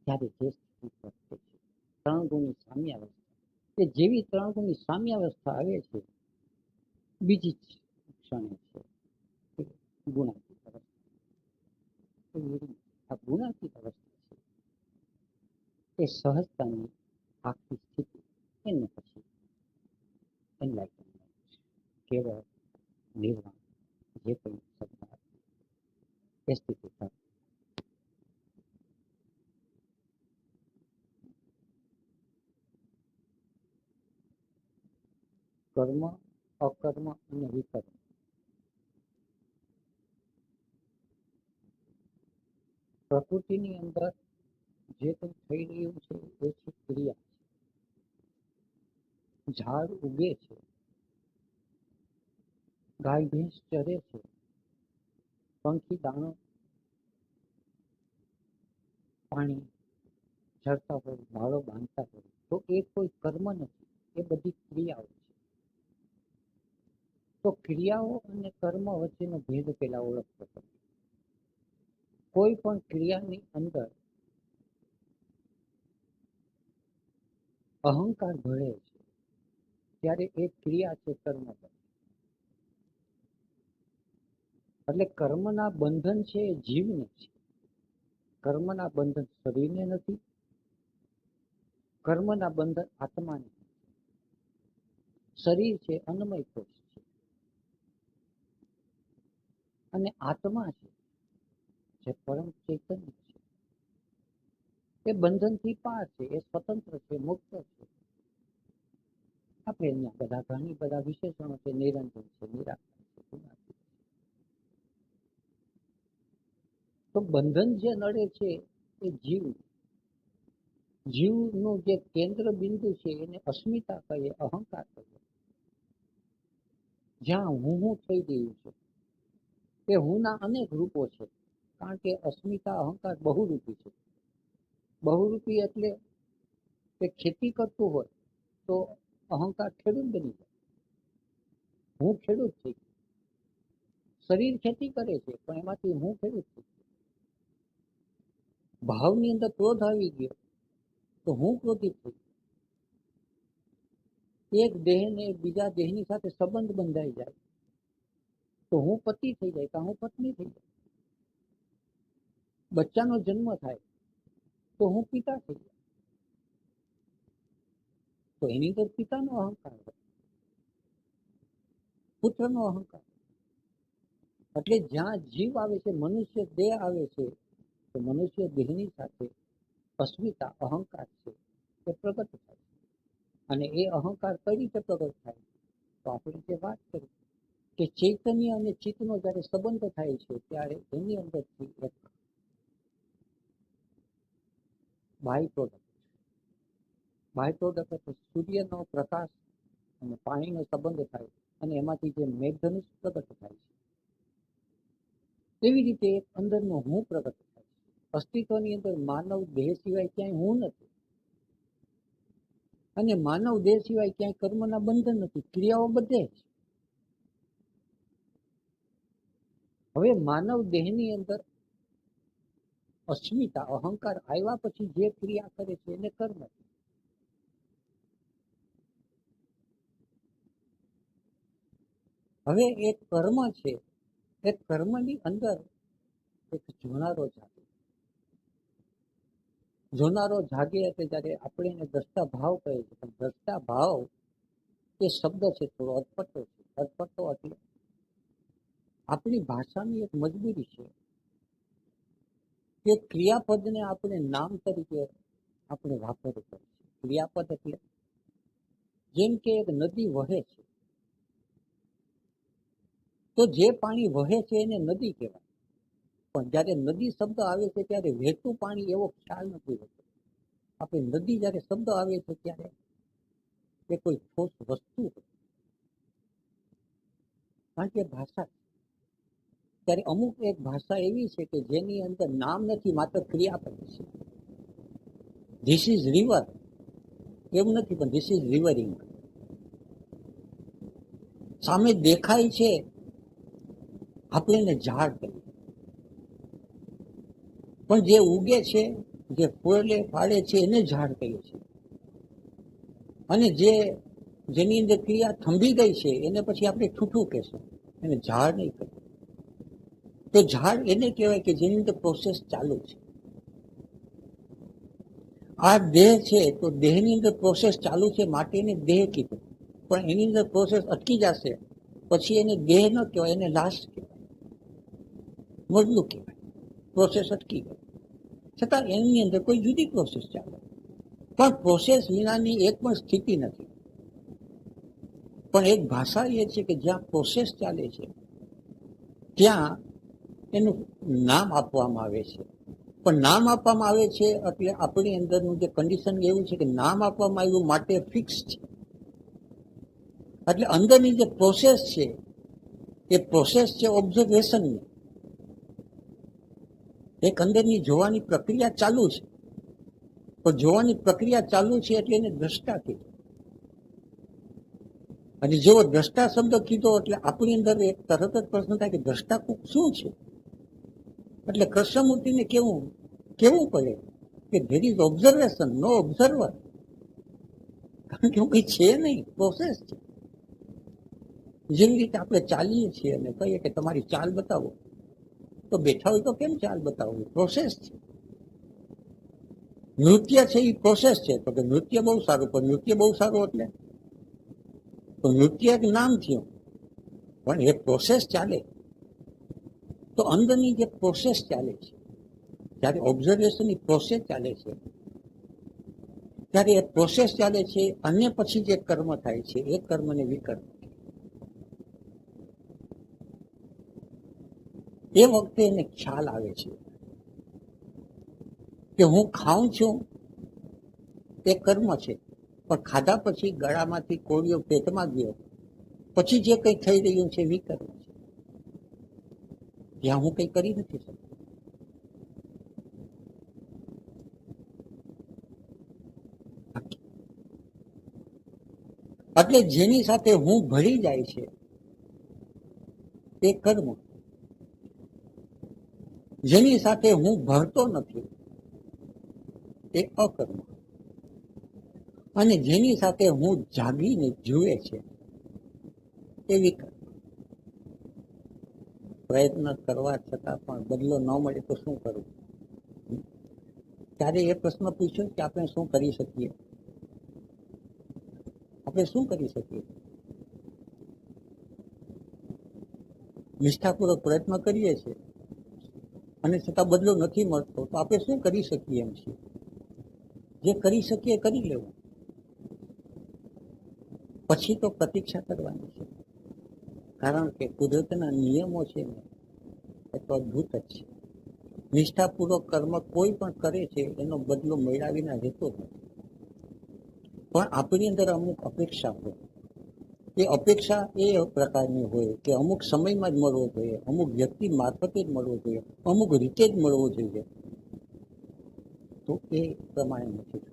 ત્યારે જે સ્થિતિ પ્રગટે છે 3 ગુણની સામ્યાવસ્થા. કે જેવી 3 ગુણની સામ્યાવસ્થા આવે છે બીજી ક્ષણે છે ગુણાતીત અવસ્થા. આ ગુણાતીત અવસ્થા છે એ સહજતાની આખી સ્થિતિ. એને પછી એનલાઇટનમેન્ટ, કેવળ નિર્વાણ, જે કંઈ શબ્દ એ સ્થિતિ થાય. કર્મ, અકર્મ અને વિકર્મ, પ્રકૃતિની અંદર જે કંઈ થઈ રહ્યું છે એ છે ક્રિયા. ઝાડ ઉગે છે, ગાય ભેંસ ચરે છે, પંખી દાણો પાણી ચરતા હોય, માળો બાંધતા હોય, તો એ કોઈ કર્મ નથી, એ બધી ક્રિયાઓ છે. તો ક્રિયાઓ અને કર્મ વચ્ચેનો ભેદ પેલા ઓળખવો પડે. કોઈ પણ ક્રિયાની અંદર અહંકાર ભળે છે ત્યારે એ ક્રિયા છે કર્મ બને. એટલે કર્મના બંધન છે એ જીવને છે, કર્મના બંધન શરીરને નથી, કર્મના બંધન આત્માને નથી. શરીર છે અન્નમય કોષ છે અને આત્મા છે જે પરમ ચૈતન્ય છે એ બંધનથી પાર છે, એ સ્વતંત્ર છે, મુક્ત છે. આપણે અહીંયા બધા ઘણી બધા વિશેષણો છે, નિરંજન છે, નિરાકાર છે, ગુણાતીત. તો બંધન જે નડે છે એ જીવ, જીવનું જે કેન્દ્ર બિંદુ છે એને અસ્મિતા કહીએ, અહંકાર કહીએ. જ્યાં હું થઈ ગયું છે, એ હુંના અનેક રૂપો છે. કારણ કે અસ્મિતા અહંકાર બહુરૂપી છે. બહુરૂપી એટલે કે ખેતી કરતું હોય તો અહંકાર ખેડૂત બની જાય. હું ખેડૂત થઈ ગયો. શરીર ખેતી કરે છે પણ એમાંથી હું ખેડૂત થઈ ગયો. ભાવની અંદર ક્રોધ આવી ગયો તો હું ક્રોધિત થઈ ગયો. એક દેહને બીજા દેહની સાથે સંબંધ બંધાઈ જાય તો હું પતિ થઈ જાય કે હું પત્ની થઈ જાય. બચ્ચાનો જન્મ થાય તો હું પિતા થઈ જાય. તો એની અંદર પિતાનો અહંકાર હોય, પુત્રનો અહંકાર. એટલે જ્યાં જીવ આવે છે, મનુષ્ય દેહ આવે છે, તો મનુષ્ય દેહની સાથે અસ્મિતા અહંકાર છે એ પ્રગટ થાય. અને એ અહંકાર કઈ રીતે પ્રગટ થાય? તો આપણે જે વાત કરી કે ચૈતન્ય અને ચિત્તનો જ્યારે સંબંધ થાય છે ત્યારે એની અંદરથી એક બાય પ્રોડક્ટ એટલે સૂર્યનો પ્રકાશ અને પાણીનો સંબંધ થાય અને એમાંથી જે મેઘધનુષ પ્રગટ થાય છે. એવી રીતે એક અંદરનો હું પ્રગટ થાય છે. અસ્તિત્વની અંદર માનવ દેહ સિવાય ક્યાંય હું નથી અને માનવ દેહ સિવાય ક્યાંય કર્મના બંધન નથી, ક્રિયાઓ બધે જ. હવે માનવ દેહની અંદર અસ્મિતા અહંકાર આવ્યા પછી જે ક્રિયા કરે છે એને કર્મ. હવે એક કર્મ છે, એ કર્મની અંદર એક જોનારો જાગે. જોનારો જાગે એટલે જયારે આપણે એને દ્રષ્ટા ભાવ કહે છે, પણ દ્રષ્ટા ભાવ એ શબ્દ છે થોડો અટપટો છે. અટપટો એટલે આપણી ભાષાની એક મજબૂરી છે કે ક્રિયાપદને આપણે નામ તરીકે આપણે વાપરવું પડે છે. ક્રિયાપદ એટલે જેમ કે એક નદી વહે છે તો જે પાણી વહે છે એને નદી કહેવાય. પણ જયારે નદી શબ્દ આવે છે ત્યારે વહેતું પાણી એવો ખ્યાલ નથી હોતો. આપણે નદી જયારે શબ્દ આવે છે ત્યારે એ કોઈ ઠોસ વસ્તુ હોય, કારણ કે ભાષા. ત્યારે અમુક એક ભાષા એવી છે કે જેની અંદર નામ નથી, માત્ર ક્રિયાપદ છે. ધીસ ઇઝ રિવર એવું નથી, પણ ધીસ ઇઝ રિવરિંગ. સામે દેખાય છે આપણે એને ઝાડ કહીએ, પણ જે ઉગે છે, જે ફૂલે ફાડે છે એને ઝાડ કહીએ છીએ. અને જેની અંદર ક્રિયા થંભી ગઈ છે એને પછી આપણે ઠૂઠું કહેશું, એને ઝાડ નહીં કહીએ. તો ઝાડ એને કહેવાય કે જેની અંદર પ્રોસેસ ચાલુ છે. આ દેહ છે તો દેહની અંદર પ્રોસેસ ચાલુ છે માટે એને દેહ કીધું. પણ એની અંદર પ્રોસેસ અટકી જશે પછી એને દેહ ન કહેવાય, એને લાશ કહેવાય, મરલું કહેવાય. પ્રોસેસ અટકી ગઈ છતાં એની અંદર કોઈ જુદી પ્રોસેસ ચાલે. પણ પ્રોસેસ વિનાની એક પણ સ્થિતિ નથી. પણ એક ભાષા એ છે કે જ્યાં પ્રોસેસ ચાલે છે ત્યાં એનું નામ આપવામાં આવે છે. પણ નામ આપવામાં આવે છે એટલે આપણી અંદરનું જે કન્ડિશન એવું છે કે નામ આપવામાં આવ્યું માટે ફિક્સ છે. એટલે અંદરની જે પ્રોસેસ છે એ પ્રોસેસ છે ઓબ્ઝર્વેશનની. એક અંદરની જોવાની પ્રક્રિયા ચાલુ છે, પણ જોવાની પ્રક્રિયા ચાલુ છે એટલે એને દ્રષ્ટા કીધું. અને જેવો દ્રષ્ટા શબ્દ કીધો એટલે આપણી અંદર એક તરત જ પ્રશ્ન થાય કે દ્રષ્ટા શું છે? એટલે કૃષ્ણમૂર્તિને કેવું પડે કે there is observation, no observer. કારણ કે કઈ છે નહીં, પ્રોસેસ છે. જેવી રીતે આપણે ચાલીએ છીએ અને કહીએ કે તમારી ચાલ બતાવો, તો બેઠા હોય તો કેમ ચાલ બતાવો? પ્રોસેસ છે. નૃત્ય છે એ પ્રોસેસ છે. તો કે નૃત્ય બહુ સારું, પણ નૃત્ય બહુ સારું એટલે તો નૃત્ય એક નામ થયું, પણ એ પ્રોસેસ ચાલે. તો અંદરની જે પ્રોસેસ ચાલે છે, જ્યારે ઓબ્ઝર્વેશનની પ્રોસેસ ચાલે છે ત્યારે એ પ્રોસેસ ચાલે છે અને પછી જે કર્મ થાય છે એ કર્મને વિકર્મ. એ વખતે એને ખ્યાલ આવે છે કે હું ખાઉં છું એ કર્મ છે, પણ ખાધા પછી ગળામાંથી કોળિયો પેટમાં ગયો પછી જે કંઈ થઈ રહ્યું છે વિકર્મ છે. જ્યાં હું કંઈ કરી નથી શકતો. એટલે જેની સાથે હું ભળી જાય છે એ કર્મ, જેની સાથે હું ભળતો નથી એ અકર્મ, અને જેની સાથે હું જાગીને જુએ છે એ વિકર્મ. પ્રયત્ન કરવા છતાં પણ બદલો ન મળે તો શું કરવું? ત્યારે એ પ્રશ્ન પૂછ્યો કે આપણે શું કરી શકીએ? આપણે શું કરી શકીએ? નિષ્ઠાપૂર્વક પ્રયત્ન કરીએ છીએ અને છતાં બદલો નથી મળતો, તો આપણે શું કરી શકીએ એમ છીએ? જે કરી શકીએ કરી લેવું, પછી તો પ્રતીક્ષા કરવાની છે. કારણ કે કુદરતના નિયમો છે ને એ તો અદભુત જ છે. નિષ્ઠાપૂર્વક કર્મ કોઈ પણ કરે છે એનો બદલો મળ્યા વિના રહેતો જ નથી. પણ આપણી અંદર અમુક અપેક્ષા હોય, એ અપેક્ષા એ પ્રકારની હોય કે અમુક સમયમાં જ મળવો જોઈએ, અમુક વ્યક્તિ મારફતે જ મળવો જોઈએ, અમુક રીતે જ મળવો જોઈએ, તો એ પ્રમાણે નથી.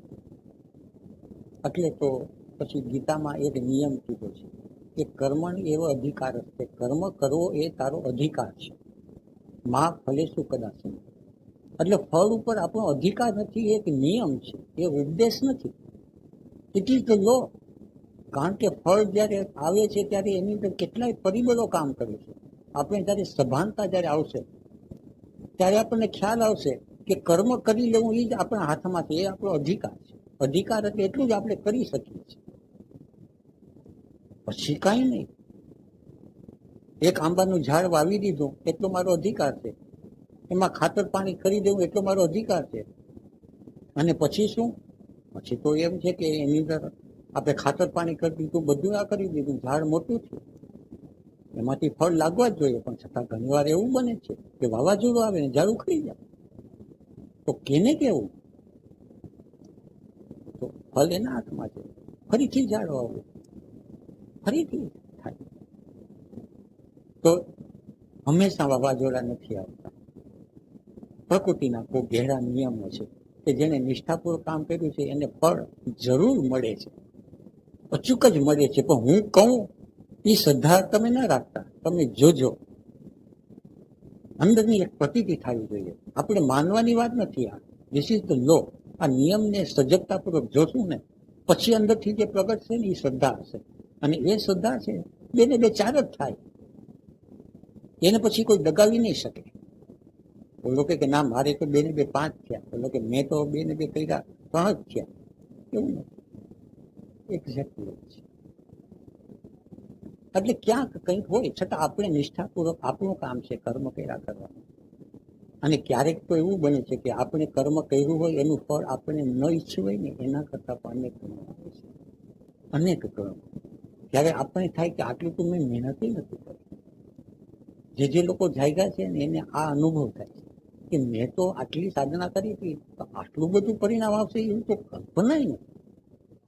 એટલે તો પછી ગીતામાં એક નિયમ કીધો છે કે કર્મણ એવો અધિકાર છે, કર્મ કરવો એ તારો અધિકાર છે. માં ફલે શું કદાચ. એટલે ફળ ઉપર આપણો અધિકાર નથી, એક નિયમ છે, એ ઉપદેશ નથી. ઇટ ઇઝ ધ લો. કારણ કે ફળ જ્યારે આવે છે ત્યારે એની અંદર કેટલાય પરિબળો કામ કરે છે. આપણે જ્યારે સભાનતા જ્યારે આવશે ત્યારે આપણને ખ્યાલ આવશે કે કર્મ કરી લેવું એ જ આપણા હાથમાં છે, એ આપણો અધિકાર છે. અધિકાર એટલે એટલું જ આપણે કરી શકીએ છીએ, પછી કાંઈ નહીં. એક આંબાનું ઝાડ વાવી દીધું એટલો મારો અધિકાર છે, એમાં ખાતર પાણી કરી દેવું એટલો મારો અધિકાર છે. અને પછી શું? પછી તો એમ છે કે એની અંદર આપણે ખાતર પાણી કરી દીધું, બધું આ કરી દીધું, ઝાડ મોટું થયું, એમાંથી ફળ લાગવા જ જોઈએ. પણ છતાં ઘણી વાર એવું બને છે કે વાવાઝોડું આવે ને ઝાડ ઉખડી જાય. તો કેને કેવું? તો ફળ એના હાથમાં છે. ફરીથી ઝાડ વાવવું, ફરીથી થાય. તો હંમેશા વાવાઝોડા નથી આવતા. પ્રકૃતિના કોઈ ગહેરા નિયમો છે કે જેને નિષ્ઠાપૂર્વક કામ કર્યું છે એને ફળ જરૂર મળે છે, અચૂક જ મળે છે. પણ હું કહું એ શ્રદ્ધા તમે ના રાખતા, તમે જોજો. અંદરની એક પ્રતીતિ થવી જોઈએ. આપણે માનવાની વાત નથી. આ ધીસ ઇઝ ધ લો. આ નિયમને સજગતાપૂર્વક જોશું ને પછી અંદરથી જે પ્રગટ છે ને એ શ્રદ્ધા હશે. અને એ શ્રદ્ધા છે બેને બે ચાર જ થાય, એને પછી કોઈ દગાવી નહીં શકે. બોલો કે ના મારે તો બે ને બે પાંચ થયા, બોલો કે મેં તો બે ને બે કર્યા 3 જ થયા, એવું નથી. એક્ઝેક્ટલી છે. એટલે ક્યાંક કંઈક હોય છતાં આપણે નિષ્ઠાપૂર્વક આપણું કામ છે કર્મ કર્યા કરવાનું. અને ક્યારેક તો એવું બને છે કે આપણે કર્મ કર્યું હોય એનું ફળ આપણે ન ઈચ્છવું હોય ને એના કરતા પણ અનેક કર્મ આવે છે, અનેક કર્મ. ત્યારે આપણે થાય કે આટલું તો મેં મહેનત નથી કરી. જે લોકો જાગ્યા છે ને એને આ અનુભવ થાય છે કે મેં તો આટલી સાધના કરી હતી, તો આટલું બધું પરિણામ આવશે એવું તો કલ્પના નથી,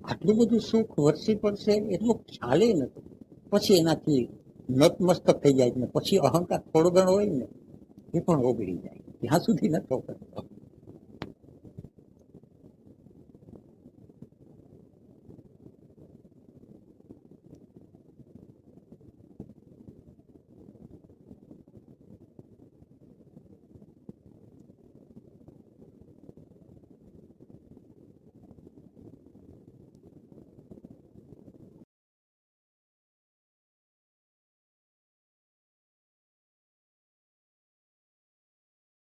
આટલું બધું સુખ વરસી પડશે એટલું ખ્યાલે નથી. પછી એનાથી નતમસ્તક થઈ જાય ને પછી અહંકાર થોડો ઘણો હોય ને એ પણ ઓગળી જાય, ત્યાં સુધી નતો કરતો.